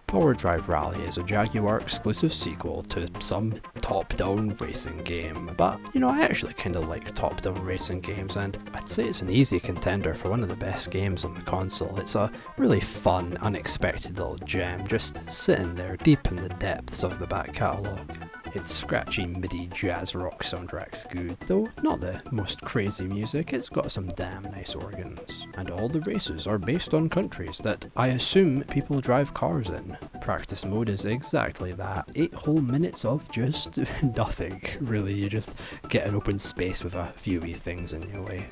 Power Drive Rally is a Jaguar exclusive sequel to some top-down racing game, but I actually kinda like top-down racing games, and I'd say it's an easy contender for one of the best games on the console. It's a really fun, unexpected little gem, just sitting there deep in the depths of the back catalogue. Its scratchy MIDI jazz rock soundtrack's good, though not the most crazy music. It's got some damn nice organs. And all the races are based on countries that I assume people drive cars in. Practice mode is exactly that. 8 whole minutes of just nothing, really. You just get an open space with a few wee things in your way.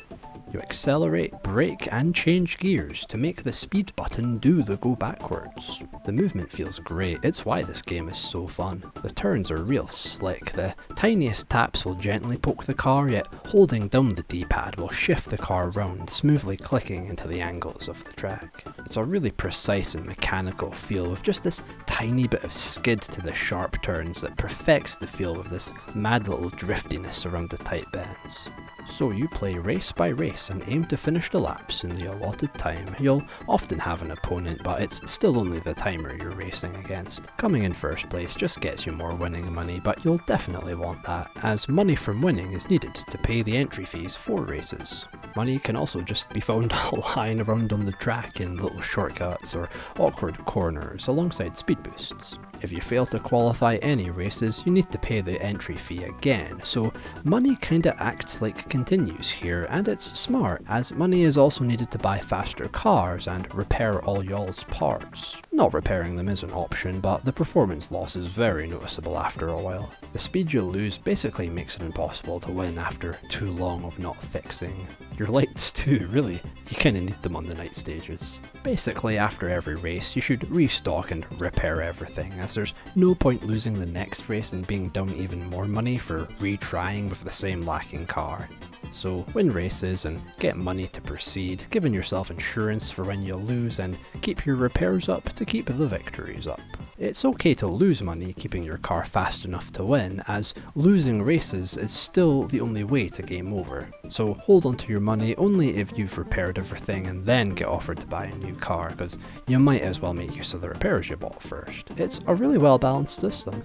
You accelerate, brake, and change gears to make the speed button do the go backwards. The movement feels great, it's why this game is so fun. The turns are real slick, the tiniest taps will gently poke the car, yet holding down the D-pad will shift the car round, smoothly clicking into the angles of the track. It's a really precise and mechanical feel, with just this tiny bit of skid to the sharp turns that perfects the feel of this mad little driftiness around the tight bends. So you play race by race and aim to finish the laps in the allotted time. You'll often have an opponent, but it's still only the timer you're racing against. Coming in first place just gets you more winning money, but you'll definitely want that, as money from winning is needed to pay the entry fees for races. Money can also just be found lying around on the track in little shortcuts or awkward corners alongside speed boosts. If you fail to qualify any races, you need to pay the entry fee again, so money kinda acts like continues here, and it's smart, as money is also needed to buy faster cars and repair all y'all's parts. Not repairing them is an option, but the performance loss is very noticeable after a while. The speed you lose basically makes it impossible to win after too long of not fixing. Your lights too, really, you kinda need them on the night stages. Basically, after every race, you should restock and repair everything, as there's no point losing the next race and being down even more money for retrying with the same lacking car. So win races and get money to proceed, giving yourself insurance for when you lose, and keep your repairs up to keep the victories up. It's okay to lose money keeping your car fast enough to win, as losing races is still the only way to game over. So hold on to your money only if you've repaired everything and then get offered to buy a new car, because you might as well make use of the repairs you bought first. It's a really well balanced system.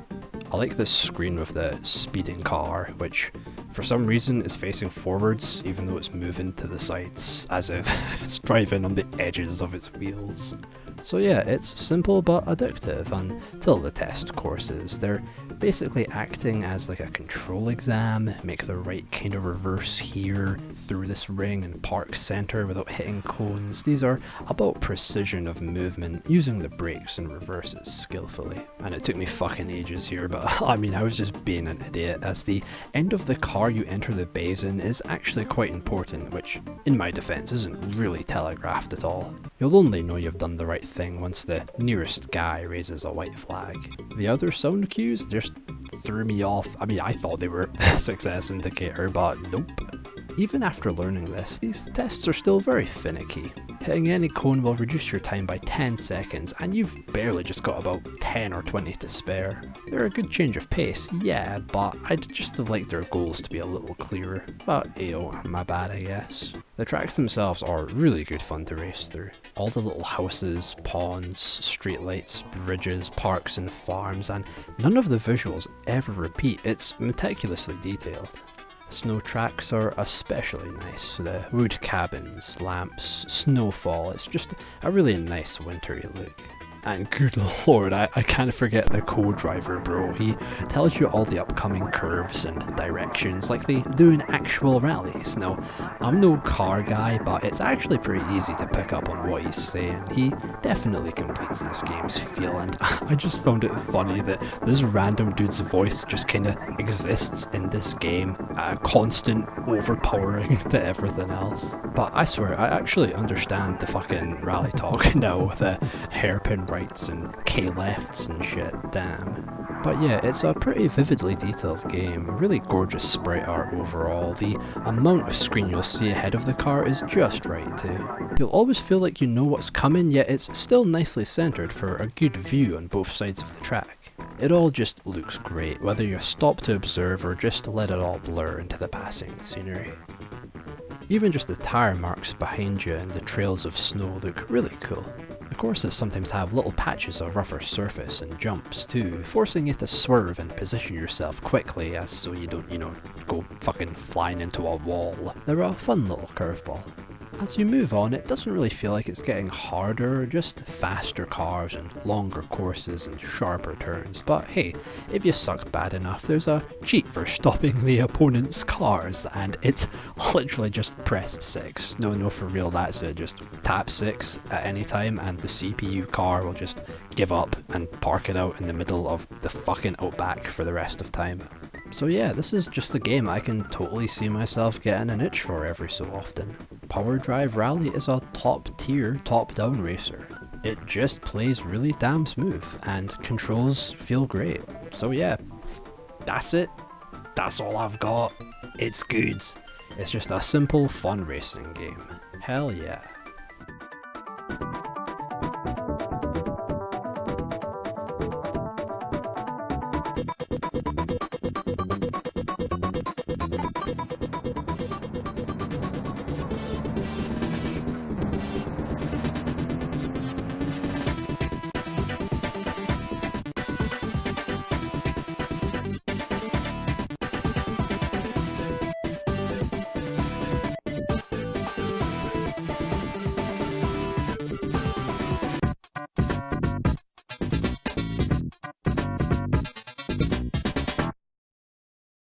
I like this screen with the speeding car, which for some reason is facing forwards even though it's moving to the sides, as if it's driving on the edges of its wheels. So yeah, it's simple but addictive until the test courses. They're basically acting as like a control exam, make the right kind of reverse here through this ring and park center without hitting cones. These are about precision of movement, using the brakes and reverses skillfully. And it took me fucking ages here, but I mean, I was just being an idiot, as the end of the car you enter the bays in is actually quite important, which in my defense isn't really telegraphed at all. You'll only know you've done the right thing once the nearest guy raises a white flag. The other sound cues just threw me off. I mean, I thought they were a success indicator, but nope. Even after learning this, these tests are still very finicky. Hitting any cone will reduce your time by 10 seconds, and you've barely just got about 10 or 20 to spare. They're a good change of pace, yeah, but I'd just have liked their goals to be a little clearer. But my bad, I guess. The tracks themselves are really good fun to race through. All the little houses, ponds, streetlights, bridges, parks and farms, and none of the visuals ever repeat. It's meticulously detailed. Snow tracks are especially nice. The wood cabins, lamps, snowfall, it's just a really nice wintry look. And good lord, I can't forget the co-driver bro. He tells you all the upcoming curves and directions like they do in actual rallies. Now, I'm no car guy, but it's actually pretty easy to pick up on what he's saying. He definitely completes this game's feel, and I just found it funny that this random dude's voice just kinda exists in this game, constant overpowering to everything else. But I swear, I actually understand the fucking rally talk now, the hairpin rights and K lefts and shit, damn. But yeah, it's a pretty vividly detailed game, really gorgeous sprite art overall. The amount of screen you'll see ahead of the car is just right too. You'll always feel like you know what's coming, yet it's still nicely centered for a good view on both sides of the track. It all just looks great, whether you're stopped to observe or just let it all blur into the passing scenery. Even just the tire marks behind you and the trails of snow look really cool. The courses sometimes have little patches of rougher surface and jumps too, forcing you to swerve and position yourself quickly as so you don't, go fucking flying into a wall. They're a fun little curveball. As you move on, it doesn't really feel like it's getting harder, just faster cars and longer courses and sharper turns. But hey, if you suck bad enough, there's a cheat for stopping the opponent's cars, and it's literally just press 6. No, for real, that's it. Just tap 6 at any time, and the CPU car will just give up and park it out in the middle of the fucking outback for the rest of time. So yeah, this is just a game I can totally see myself getting an itch for every so often. Power Drive Rally is a top tier, top down racer. It just plays really damn smooth, and controls feel great. So yeah, that's it. That's all I've got. It's good. It's just a simple, fun racing game. Hell yeah.